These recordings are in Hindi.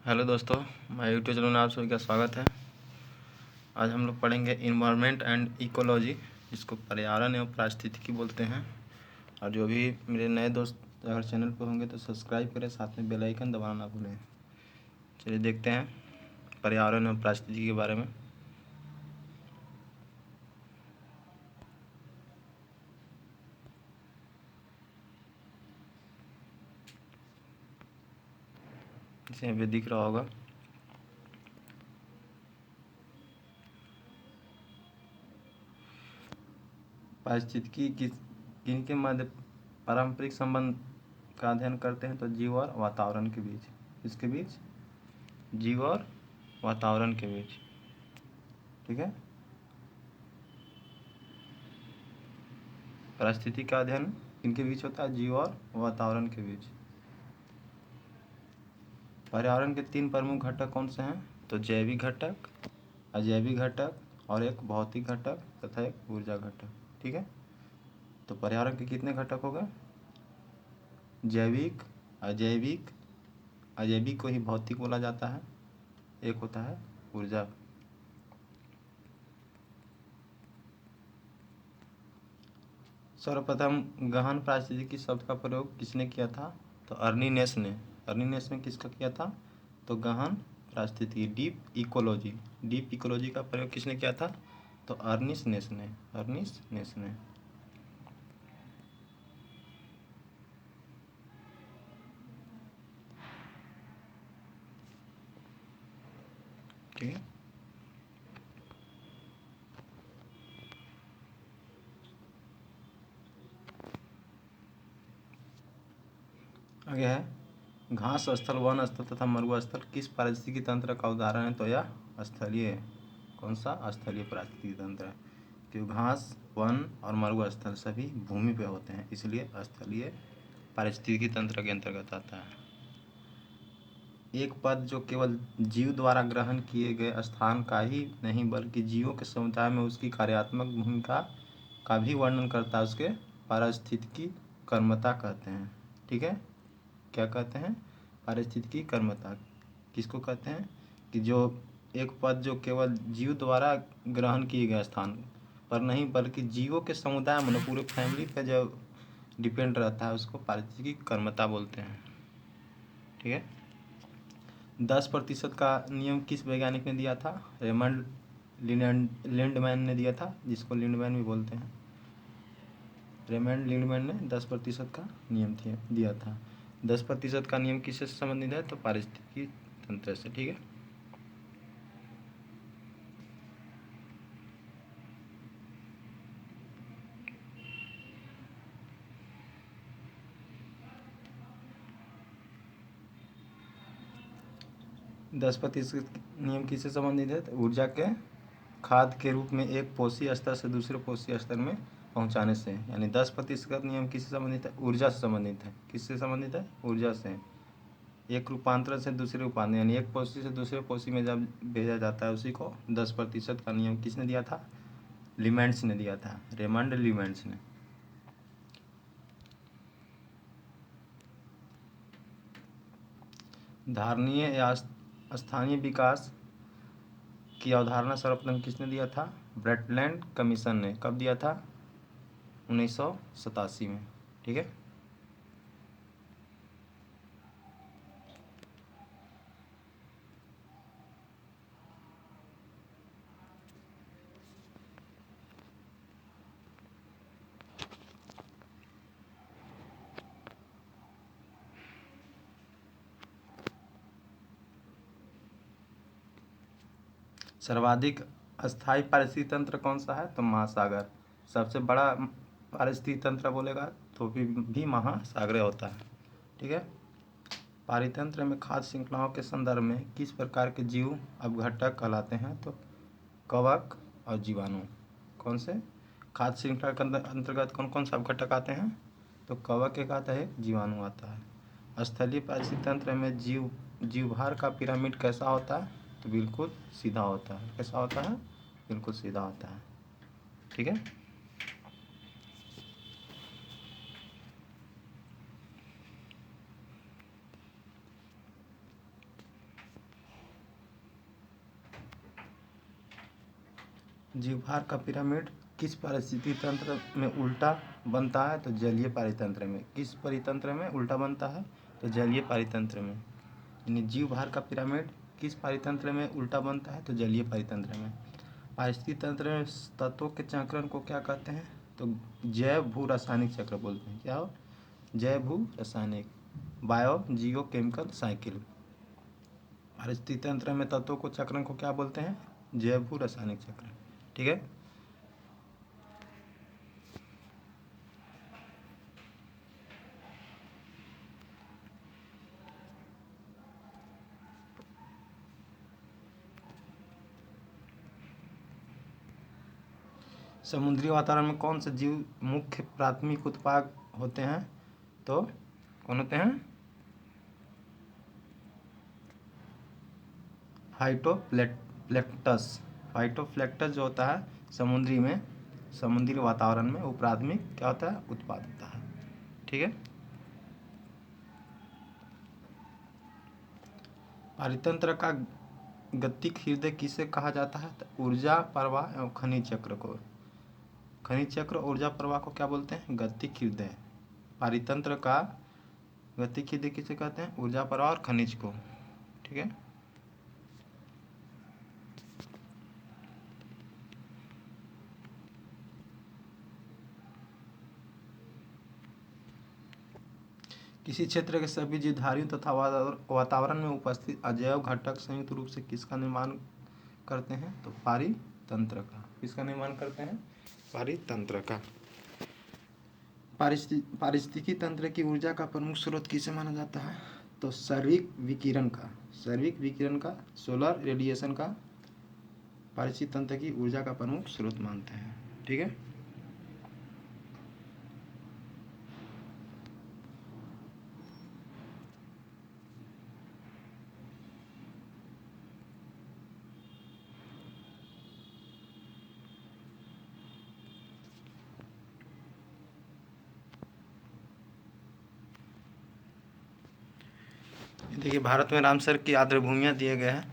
हेलो दोस्तों, मैं यूट्यूब चैनल में आप सभी का स्वागत है। आज हम लोग पढ़ेंगे इन्वायरमेंट एंड इकोलॉजी, जिसको पर्यावरण एवं पारिस्थितिकी बोलते हैं। और जो भी मेरे नए दोस्त अगर चैनल पर होंगे तो सब्सक्राइब करें, साथ में बेल आइकन दबाना ना भूलें। चलिए देखते हैं पर्यावरण एवं पारिस्थितिकी के बारे में। जैसे यहाँ पे दिख रहा होगा, पारिस्थितिकी किन के मध्य पारंपरिक संबंध का अध्ययन करते हैं, तो जीव और वातावरण के बीच। इसके बीच जीव और वातावरण के बीच, ठीक है। पारिस्थितिकी का अध्ययन इनके बीच होता है, जीव और वातावरण के बीच। पर्यावरण के 3 प्रमुख घटक कौन से हैं, तो जैविक घटक, अजैविक घटक और एक भौतिक घटक तथा एक ऊर्जा घटक, ठीक है। तो पर्यावरण के कितने घटक हो गए, जैविक, अजैविक, अजैविक को ही भौतिक बोला जाता है, एक होता है ऊर्जा। सर्वप्रथम गहन पारिस्थितिकी शब्द का प्रयोग किसने किया था, तो अर्नीनेस ने। अर्नीनेस ने किसका किया था, तो गहन पारिस्थितिकी, डीप इकोलॉजी। डीप इकोलॉजी का प्रयोग किसने किया था, तो अर्नीनेस ने। अर्नीनेस ने, ठीक है। आगे है, घास स्थल, वन स्थल तथा मरुआ स्थल किस पारिस्थितिकी तंत्र का उदाहरण है, तो यह स्थलीय है। कौन सा, स्थलीय पारिस्थितिकी तंत्र है। क्योंकि घास, वन और मरुआ स्थल सभी भूमि पे होते हैं, इसलिए स्थलीय पारिस्थितिकी तंत्र के अंतर्गत आता है। एक पद जो केवल जीव द्वारा ग्रहण किए गए स्थान का ही नहीं बल्कि जीवों के समुदाय में उसकी कार्यात्मक भूमिका का भी वर्णन करता है, उसके पारिस्थितिकी कर्मता कहते हैं, ठीक है। क्या कहते हैं, पारिस्थितिकी कर्मता किसको कहते हैं, कि जो एक पद जो केवल जीव द्वारा ग्रहण किए गए स्थान पर नहीं बल्कि जीवों के समुदाय में, पूरे फैमिली पे जो डिपेंड रहता है, उसको पारिस्थितिकी कर्मता बोलते हैं, ठीक है। 10% का नियम किस वैज्ञानिक ने दिया था, रेमंड लिंडमैन ने दिया था, जिसको लिंडमैन भी बोलते हैं। रेमंड लिंडमैन ने 10% का नियम दिया था। 10% का नियम किससे संबंधित है, तो पारिस्थितिकी तंत्र से, ठीक है। दस प्रतिशत नियम किससे संबंधित है, तो ऊर्जा के खाद के रूप में एक पोषी स्तर से दूसरे पोषी स्तर में पहुंचाने से। यानी 10% नियम किससे संबंधित है, ऊर्जा से संबंधित है। किससे संबंधित है, ऊर्जा से। एक रूपांतरण से दूसरे रूपांतरण, यानी एक पोषी से दूसरे पोषी में जब भेजा जाता है, उसी को 10% का नियम किसने दिया था, लिमेंट्स ने दिया था, रेमंड लिमेंट्स ने। धारणीय या स्थानीय विकास की अवधारणा सर्वप्रथम किसने दिया था, ब्रेटलैंड कमीशन ने। कब दिया था, 1987 में, ठीक है। सर्वाधिक अस्थायी पारिस्थितिक तंत्र कौन सा है, तो महासागर। सबसे बड़ा पारिस्थितिक तंत्र बोलेगा तो भी महासागर होता है, ठीक है। पारितंत्र में खाद्य श्रृंखलाओं के संदर्भ में किस प्रकार के जीव अपघटक कहलाते हैं, तो कवक और जीवाणु। कौन से, खाद्य श्रृंखला के अंतर्गत कौन कौन से अपघटक आते हैं, तो कवक एक आता है, जीवाणु आता है। स्थलीय पारिस्थितिक तंत्र में जीवभार का पिरामिड कैसा होता है, तो बिल्कुल सीधा होता है। कैसा होता है, बिल्कुल सीधा होता है, ठीक है। जीवभार का पिरामिड किस पारिस्थितिकी तंत्र में उल्टा बनता है? तो जलीय पारितंत्र में। किस परितंत्र में उल्टा बनता है? तो जलीय पारितंत्र में। यानी जीवभार का पिरामिड किस पारितंत्र में उल्टा बनता है? तो जलीय पारितंत्र में। पारिस्थितिकी तंत्र में तत्वों के चक्रण को क्या कहते हैं? तो जैव भू रासायनिक चक्र बोलते हैं। क्या हो? जैव भू रासायनिक, बायो जियो केमिकल साइकिल। पारिस्थितिकी तंत्र में तत्वों को चक्रण को क्या बोलते हैं? जैव भू रासायनिक चक्र। ठीक है। समुद्री वातावरण में कौन से जीव मुख्य प्राथमिक उत्पाद होते हैं? तो कौन होते हैं? फाइटोप्लैंक्टस। फाइटोप्लैंक्टस जो होता है समुद्री में, समुद्री वातावरण में, वो प्राथमिक क्या होता है? उत्पाद होता है। ठीक है। पारितंत्र का गतिक हृदय किसे कहा जाता है? तो ऊर्जा प्रवाह एवं खनिज चक्र को। खनिज चक्र ऊर्जा प्रवाह को क्या बोलते हैं? गतिक हृदय। पारितंत्र का गतिक हृदय किसे कहते हैं? ऊर्जा प्रवाह और खनिज को। ठीक है। किसी क्षेत्र के सभी जीवधारियों तथा वातावरण में उपस्थित अजैव घटक संयुक्त रूप से किसका निर्माण करते हैं? तो पारितंत्र का। किसका निर्माण करते हैं? पारितंत्र का। पारिस्थितिकी तंत्र की ऊर्जा का प्रमुख स्रोत किसे माना जाता है? तो सर्विक विकिरण का। सर्विक विकिरण का, सोलर रेडिएशन का पारिस्थितिकी तंत्र की ऊर्जा का प्रमुख स्रोत मानते हैं। ठीक है। देखिए, भारत में रामसर की आर्द्र भूमियाँ दिए गए हैं।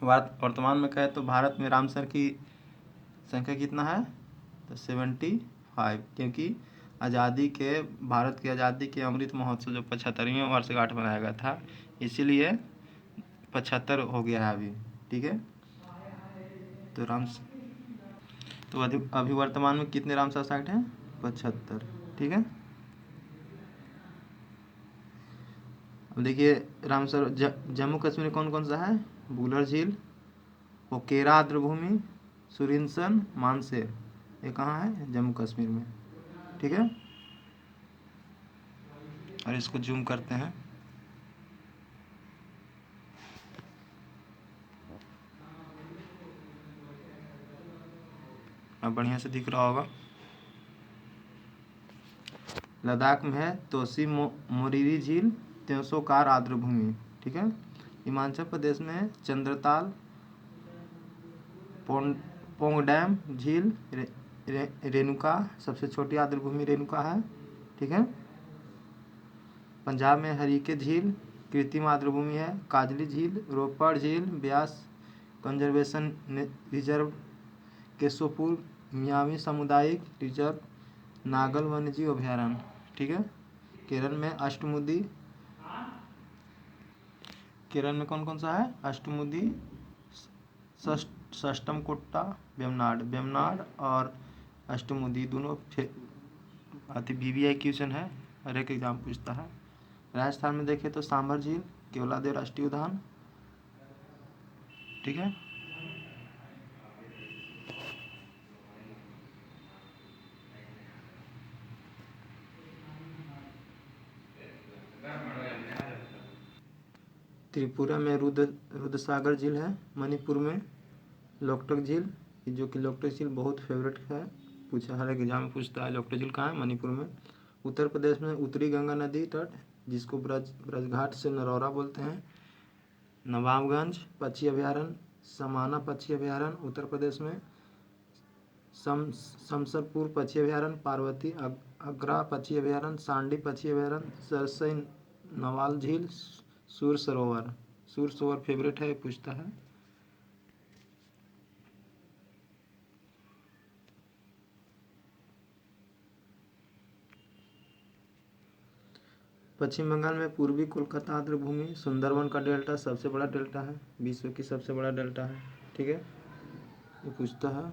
वर्तमान में कहे तो भारत में रामसर की संख्या कितना है? तो 75, क्योंकि भारत की आज़ादी के अमृत महोत्सव जो 75वीं वर्षगांठ मनाया गया था, इसीलिए 75 हो गया है अभी। ठीक है। तो अभी वर्तमान में कितने रामसर साइट हैं? 75। ठीक है। अब देखिए, रामसर जम्मू कश्मीर में कौन कौन सा है? बुलर झील, ओकेरा आर्द्रभूमि, सुरिनसन, मानसेर। ये कहाँ है? जम्मू कश्मीर में। ठीक है। और इसको जूम करते हैं। अब बढ़िया से दिख रहा होगा। लद्दाख में है तोसी मोरिरी झील, त्योंसोकार आर्द्रभूमि। ठीक है। हिमाचल प्रदेश में है चंद्रताल, पोंगडैम झील, रेणुका, सबसे छोटी आर्द्रभूमि रेणुका है। ठीक है। पंजाब में हरीके झील, कृत्रिम आर्द्रभूमि है। काजली झील, रोपड़ झील, Beas conservation reserve, Keshopur Miami सामुदायिक रिजर्व, नागल वन्यजीव अभयारण्य। ठीक है। केरल में अष्टमुदी। केरल में कौन कौन सा है? अष्टमुदी, सष्टमकोट्टा, वेमनाड और अष्टमुदी दोनों VVI क्वेश्चन है, हर एक एग्जाम पूछता है। राजस्थान में देखें तो सांभर झील, केवलादेव राष्ट्रीय उद्यान। ठीक है। त्रिपुरा में रुद्रसागर झील है। मणिपुर में लोकटक झील, जो कि लोकटक झील बहुत फेवरेट है, पूछा हर एक एग्जाम में पूछता है। लोकटक झील कहाँ है? मणिपुर में। उत्तर प्रदेश में उत्तरी गंगा नदी तट, जिसको ब्रजघाट से नरौरा बोलते हैं। नवाबगंज पक्षी अभयारण्य, समाना पक्षी अभयारण्य उत्तर प्रदेश में। शमशरपुर पक्षी अभयारण्य, पार्वती अग्रा पक्षी अभयारण्य, सांडी पक्षी अभयारण्य, सरसई नवाल झील, सूर सरोवर फेवरेट है, पूछता है। पश्चिम बंगाल में पूर्वी कोलकाता आर्द्रभूमि सुंदरवन का डेल्टा सबसे बड़ा डेल्टा है, विश्व की सबसे बड़ा डेल्टा है। ठीक है, ये पूछता है।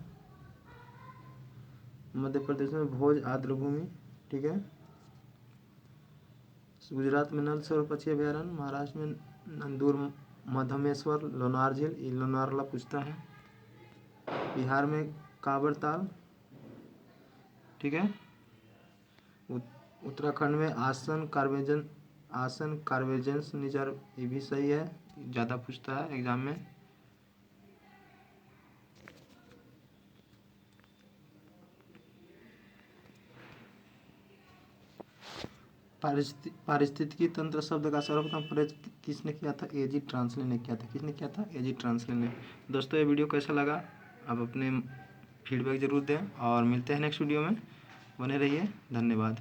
मध्य प्रदेश में भोज आर्द्रभूमि। ठीक है, गुजरात में नल सरोवर पक्षी अभयारण्य, महाराष्ट्र में नंदूर मधमेश्वर लोनार झील, ये लोनारला पूछता है। बिहार में काबर ताल। ठीक है, उत्तराखंड में आसन कार्वेजेंस निजर, ये भी सही है, ज़्यादा पूछता है एग्जाम में। पारिस्थितिकी तंत्र शब्द का सर्वप्रथम प्रयोग किसने किया था? एजी ट्रांसले ने किया था। किसने किया था? एजी ट्रांसले ने। दोस्तों ये वीडियो कैसा लगा आप अपने फीडबैक ज़रूर दें और मिलते हैं नेक्स्ट वीडियो में, बने रहिए, धन्यवाद।